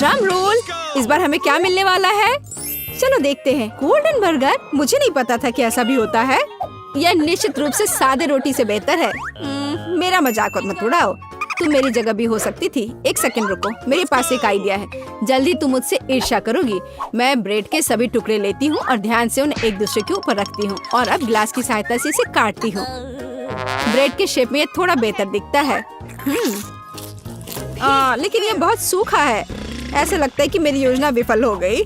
Drum roll. इस बार हमें क्या मिलने वाला है? चलो देखते हैं। गोल्डन बर्गर, मुझे नहीं पता था कि ऐसा भी होता है। यह निश्चित रूप से सादे रोटी से बेहतर है। मेरा मजाक मत उड़ाओ, तुम मेरी जगह भी हो सकती थी। एक सेकंड रुको, मेरे पास एक आइडिया है। जल्दी तुम मुझसे ईर्ष्या करोगी। मैं ब्रेड के सभी टुकड़े लेती हूँ और ध्यान से उन्हें एक दूसरे के ऊपर रखती हूँ और अब ग्लास की सहायता से इसे काटती हूँ। ब्रेड के शेप में ये थोड़ा बेहतर दिखता है। लेकिन ये बहुत सूखा है। ऐसा लगता है कि मेरी योजना विफल हो गई।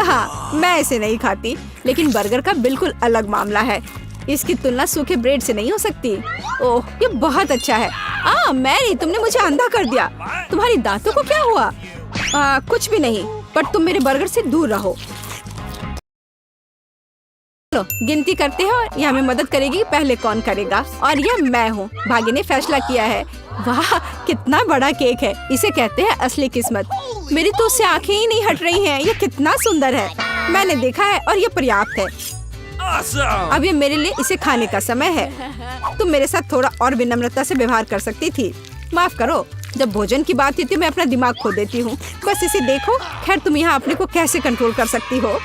हाँ, मैं इसे नहीं खाती, लेकिन बर्गर का बिल्कुल अलग मामला है। इसकी तुलना सूखे ब्रेड से नहीं हो सकती। ओह, ये बहुत अच्छा है। मैरी, तुमने मुझे अंधा कर दिया। तुम्हारी दांतों को क्या हुआ? कुछ भी नहीं, पर तुम मेरे बर्गर से दूर रहो। चलो गिनती करते हैं और ये हमें मदद करेगी पहले कौन करेगा। और यह मैं हूँ। भाग्य ने फैसला किया है। वाह, कितना बड़ा केक है। इसे कहते हैं असली किस्मत। मेरी तो उससे आंखें ही नहीं हट रही हैं। ये कितना सुंदर है। मैंने देखा है और ये पर्याप्त है। अब ये मेरे लिए इसे खाने का समय है। तुम मेरे साथ थोड़ा और विनम्रता से व्यवहार कर सकती थी। माफ करो, जब भोजन की बात होती है मैं अपना दिमाग खो देती हूँ। बस इसे देखो। खैर, तुम यहाँ अपने को कैसे कंट्रोल कर सकती हो?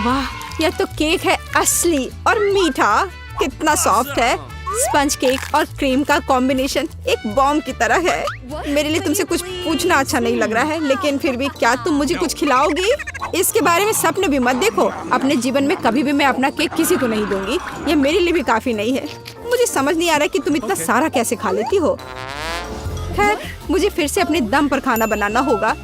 वाह, यह तो केक है असली और मीठा। कितना सॉफ्ट है। स्पंज केक और क्रीम का कॉम्बिनेशन एक बॉम्ब की तरह है। मेरे लिए तुमसे कुछ पूछना अच्छा नहीं लग रहा है, लेकिन फिर भी क्या तुम मुझे कुछ खिलाओगी? इसके बारे में सपने भी मत देखो। अपने जीवन में कभी भी मैं अपना केक किसी को नहीं दूंगी। ये मेरे लिए भी काफी नहीं है। मुझे समझ नहीं आ रहा कि तुम इतना सारा कैसे खा लेती हो। खैर, मुझे फिर से अपने दम पर खाना बनाना होगा।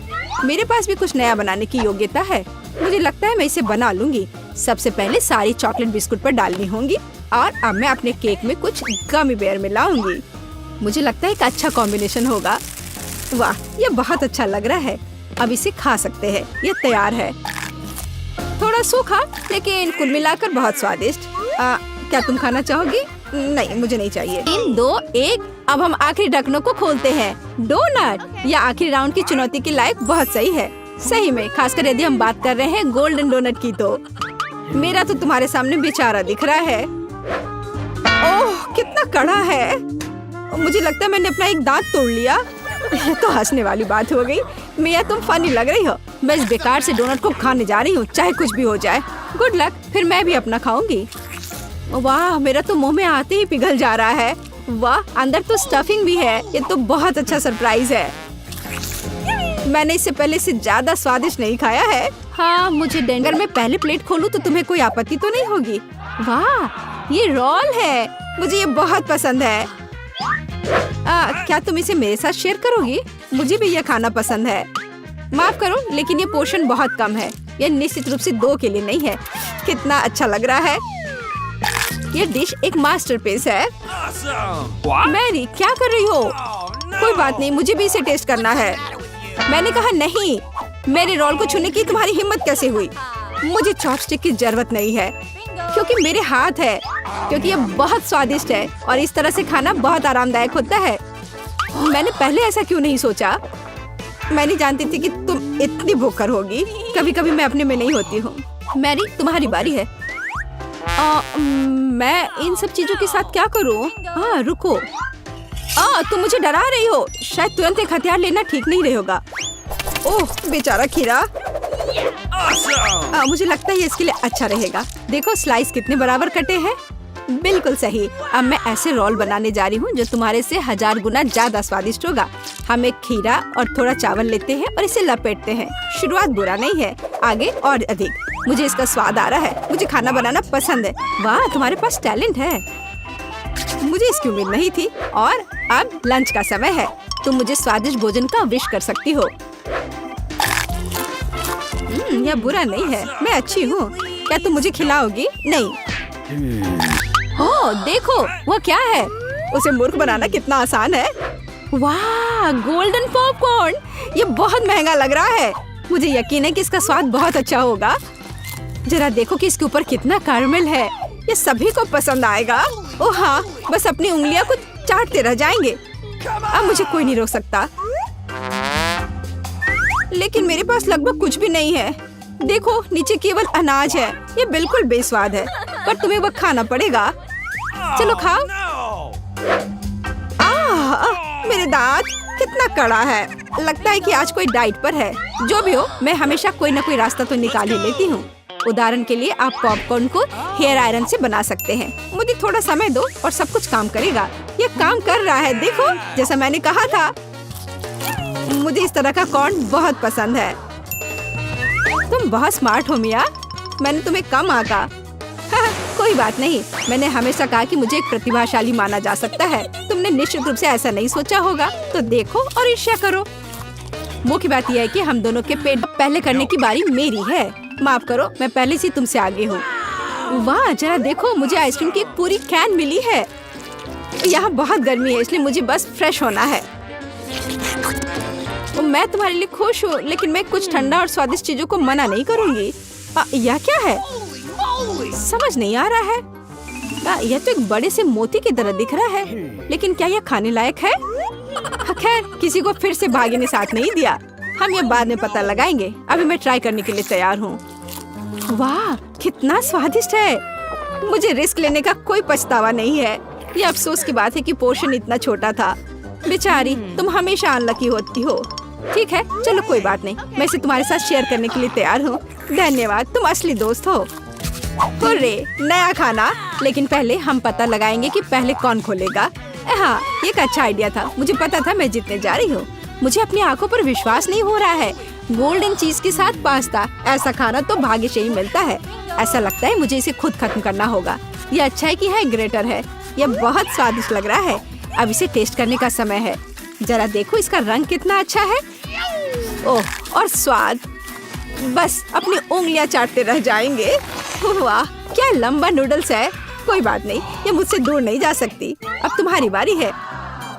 मेरे पास भी कुछ नया बनाने की योग्यता है। मुझे लगता है मैं इसे बना लूंगी। सबसे पहले सारी चॉकलेट बिस्कुट पर डालनी होंगी और अब मैं अपने केक में कुछ गमी बेयर मिलाऊंगी। मुझे लगता है एक अच्छा कॉम्बिनेशन होगा। वाह, ये बहुत अच्छा लग रहा है। अब इसे खा सकते हैं। ये तैयार है। थोड़ा सूखा, लेकिन कुल मिलाकर बहुत स्वादिष्ट। क्या तुम खाना चाहोगी? नहीं, मुझे नहीं चाहिए। 3, 2, 1। अब हम आखिरी ढक्कनों को खोलते हैं। डोनट। यह आखिरी राउंड की चुनौती के लायक बहुत सही है। सही में, खासकर यदि हम बात कर रहे हैं गोल्डन डोनट की तो। मेरा तो तुम्हारे सामने बेचारा दिख रहा है। ओह, कितना कड़ा है। मुझे लगता है मैंने अपना एक दांत तोड़ लिया। ये तो हंसने वाली बात हो गई। मिया, तुम फनी लग रही हो। मैं इस बेकार से डोनट को खाने जा रही हूँ, चाहे कुछ भी हो जाए। Good luck. फिर मैं भी अपना खाऊंगी। वाह, मेरा तो मुंह में आते ही पिघल जा रहा है। वाह, अंदर तो स्टफिंग भी है। ये तो बहुत अच्छा सरप्राइज है। मैंने इससे पहले से ज्यादा स्वादिष्ट नहीं खाया है। हाँ, मुझे अगर मैं पहले प्लेट खोलूं तो तुम्हें कोई आपत्ति तो नहीं होगी? वाह, ये रोल है। मुझे ये बहुत पसंद है। क्या तुम इसे मेरे साथ शेयर करोगी? मुझे भी यह खाना पसंद है। माफ करो, लेकिन ये पोर्शन बहुत कम है। यह निश्चित रूप से 2 के लिए नहीं है। कितना अच्छा लग रहा है। ये डिश एक मास्टरपीस है। मैरी, क्या कर रही हो? कोई बात नहीं, मुझे भी इसे टेस्ट करना है। मैंने कहा नहीं। मेरे रोल को छूने की तुम्हारी हिम्मत कैसे हुई? मुझे चॉपस्टिक की जरूरत नहीं है, क्योंकि मेरे हाथ है। क्योंकि ये बहुत स्वादिष्ट है और इस तरह से खाना बहुत आरामदायक होता है। मैंने पहले ऐसा क्यों नहीं सोचा? मैं नहीं जानती थी कि तुम इतनी भूखर होगी। कभी कभी मैं अपने में नहीं होती हूँ। मैरी, तुम्हारी बारी है। मैं इन सब चीजों के साथ क्या करूँ? रुको। तुम मुझे डरा रही हो। शायद तुरंत एक हथियार लेना ठीक नहीं रहेगा। ओह, बेचारा खीरा। मुझे लगता है ये इसके लिए अच्छा रहेगा। देखो स्लाइस कितने बराबर कटे हैं। बिल्कुल सही। अब मैं ऐसे रोल बनाने जा रही हूँ जो तुम्हारे से 1000 गुना ज्यादा स्वादिष्ट होगा। हम एक खीरा और थोड़ा चावल लेते हैं और इसे लपेटते हैं। शुरुआत बुरा नहीं है, आगे और अधिक। मुझे इसका स्वाद आ रहा है। मुझे खाना बनाना पसंद है। वाह, तुम्हारे पास टैलेंट है। मुझे इसकी उम्मीद नहीं थी। और अब लंच का समय है। तुम मुझे स्वादिष्ट भोजन का विश कर सकती हो। यह बुरा नहीं है। मैं अच्छी हूँ। क्या तुम मुझे खिलाओगी? नहीं। ओह, देखो वो क्या है। उसे मूर्ख बनाना कितना आसान है। वाह, गोल्डन पॉपकॉर्न। ये बहुत महंगा लग रहा है। मुझे यकीन है कि इसका स्वाद बहुत अच्छा होगा। जरा देखो कि इसके ऊपर कितना कैरमेल है। ये सभी को पसंद आएगा। ओह हाँ, बस अपनी उंगलियां को चाटते रह जाएंगे। अब मुझे कोई नहीं रोक सकता। लेकिन मेरे पास लगभग कुछ भी नहीं है। देखो, नीचे केवल अनाज है। ये बिल्कुल बेस्वाद है, पर तुम्हें वह खाना पड़ेगा। चलो खाओ। मेरे दांत कितना कड़ा है, लगता है कि आज कोई डाइट पर है। जो भी हो, मैं हमेशा कोई न कोई रास्ता तो निकाल ही लेती हूँ। उदाहरण के लिए आप पॉपकॉर्न को हेयर आयरन से बना सकते हैं। मुझे थोड़ा समय दो और सब कुछ काम करेगा। ये काम कर रहा है, देखो, जैसा मैंने कहा था। मुझे इस तरह का कॉर्न बहुत पसंद है। तुम बहुत स्मार्ट हो मिया, मैंने तुम्हें कम आंका। कोई बात नहीं, मैंने हमेशा कहा कि मुझे एक प्रतिभाशाली माना जा सकता है। तुमने निश्चित रूप से ऐसा नहीं सोचा होगा, तो देखो और ईर्ष्या करो। मुख्य बात यह है कि हम दोनों के पेट पहले करने की बारी मेरी है। माफ करो, मैं पहले से तुमसे आगे हूँ। वाह, जरा देखो, मुझे आइसक्रीम की एक पूरी कैन मिली है। यहाँ बहुत गर्मी है, इसलिए मुझे बस फ्रेश होना है। मैं तुम्हारे लिए खुश हूँ, लेकिन मैं कुछ ठंडा और स्वादिष्ट चीजों को मना नहीं करूँगी। यह क्या है? समझ नहीं आ रहा है। यह तो एक बड़े से मोती की तरह दिख रहा है, लेकिन क्या यह खाने लायक है? खैर, किसी को फिर से भाग्य ने साथ नहीं दिया। हम ये बाद में पता लगाएंगे। अभी मैं ट्राई करने के लिए तैयार हूँ। वाह, कितना स्वादिष्ट है। मुझे रिस्क लेने का कोई पछतावा नहीं है। ये अफसोस की बात है कि पोर्शन इतना छोटा था। बेचारी, तुम हमेशा अनलकी होती हो। ठीक है, चलो कोई बात नहीं, मैं इसे तुम्हारे साथ शेयर करने के लिए तैयार हूँ। धन्यवाद, तुम असली दोस्त हो। हुर्रे, नया खाना। लेकिन पहले हम पता लगाएंगे कि पहले कौन खोलेगा। हाँ, ये एक अच्छा आइडिया था। मुझे पता था मैं जीतने जा रही हूँ। मुझे अपनी आंखों पर विश्वास नहीं हो रहा है। गोल्डन चीज के साथ पास्ता, ऐसा खाना तो भाग्य से ही मिलता है। ऐसा लगता है मुझे इसे खुद खत्म करना होगा। ये अच्छा है कि है ग्रेटर है। यह बहुत स्वादिष्ट लग रहा है। अब इसे टेस्ट करने का समय है। जरा देखो, इसका रंग कितना अच्छा है। ओह, और स्वाद, बस अपनी उंगलियां चाटते रह जाएंगे। वाह, क्या लंबा नूडल्स है। कोई बात नहीं, ये मुझसे दूर नहीं जा सकती। अब तुम्हारी बारी है।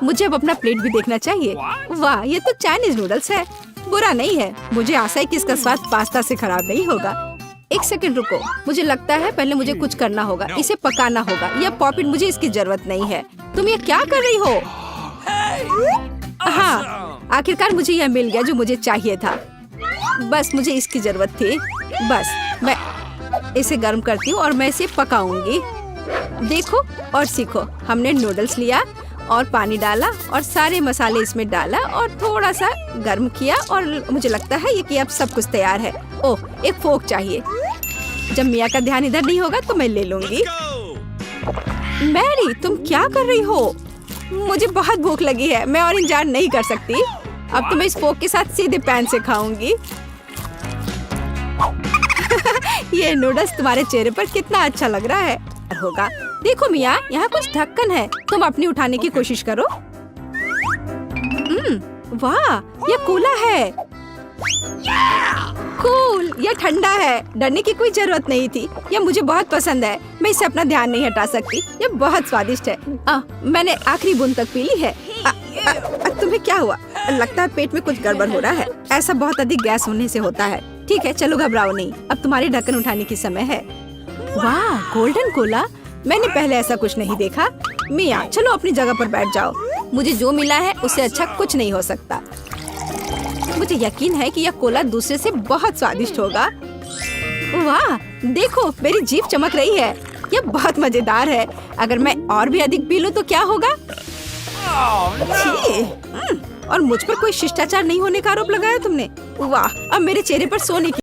मुझे अब अपना प्लेट भी देखना चाहिए। वाह, ये तो चाइनीज नूडल्स है। बुरा नहीं है। मुझे आशा है कि इसका स्वाद पास्ता से खराब नहीं होगा। एक सेकंड रुको, मुझे लगता है पहले मुझे कुछ करना होगा। इसे पकाना होगा। यह पॉपिट, मुझे इसकी जरूरत नहीं है। तुम ये क्या कर रही हो? हाँ, आखिरकार मुझे यह मिल गया जो मुझे चाहिए था। बस मुझे इसकी जरूरत थी। बस मैं इसे गर्म करती हूँ और मैं इसे पकाऊंगी। देखो और सीखो। हमने नूडल्स लिया और पानी डाला और सारे मसाले इसमें डाला और थोड़ा सा गर्म किया और मुझे लगता है ये कि अब सब कुछ तैयार है। ओह, एक फोक चाहिए। जब मिया का ध्यान इधर नहीं होगा तो मैं ले लूंगी। मैरी, तुम क्या कर रही हो? मुझे बहुत भूख लगी है। मैं और इंतजार नहीं कर सकती। अब तो मैं इस फोक के साथ सीधे पैन से खाऊंगी। ये नूडल्स तुम्हारे चेहरे पर कितना अच्छा लग रहा है। होगा, देखो मिया, यहाँ कुछ ढक्कन है। तुम अपनी उठाने की कोशिश करो। वाह, ये कूला है। कूल, यह ठंडा है। डरने की कोई जरूरत नहीं थी। यह मुझे बहुत पसंद है। मैं इससे अपना ध्यान नहीं हटा सकती। यह बहुत स्वादिष्ट है। मैंने आखिरी बूंद तक पी ली है। तुम्हें क्या हुआ? लगता है पेट में कुछ गड़बड़ हो रहा है। ऐसा बहुत अधिक गैस होने से होता है। ठीक है, चलो घबराओ नहीं। अब तुम्हारे ढक्कन उठाने की समय है। वाह, गोल्डन कोला, मैंने पहले ऐसा कुछ नहीं देखा। मिया, चलो अपनी जगह पर बैठ जाओ। मुझे जो मिला है उससे अच्छा कुछ नहीं हो सकता। मुझे यकीन है कि यह कोला दूसरे से बहुत स्वादिष्ट होगा। वाह, देखो, मेरी जीभ चमक रही है। यह बहुत मजेदार है। अगर मैं और भी अधिक पी लूं तो क्या होगा? और मुझ पर कोई शिष्टाचार नहीं होने का आरोप लगाया तुमने। वाह, अब मेरे चेहरे पर सोने की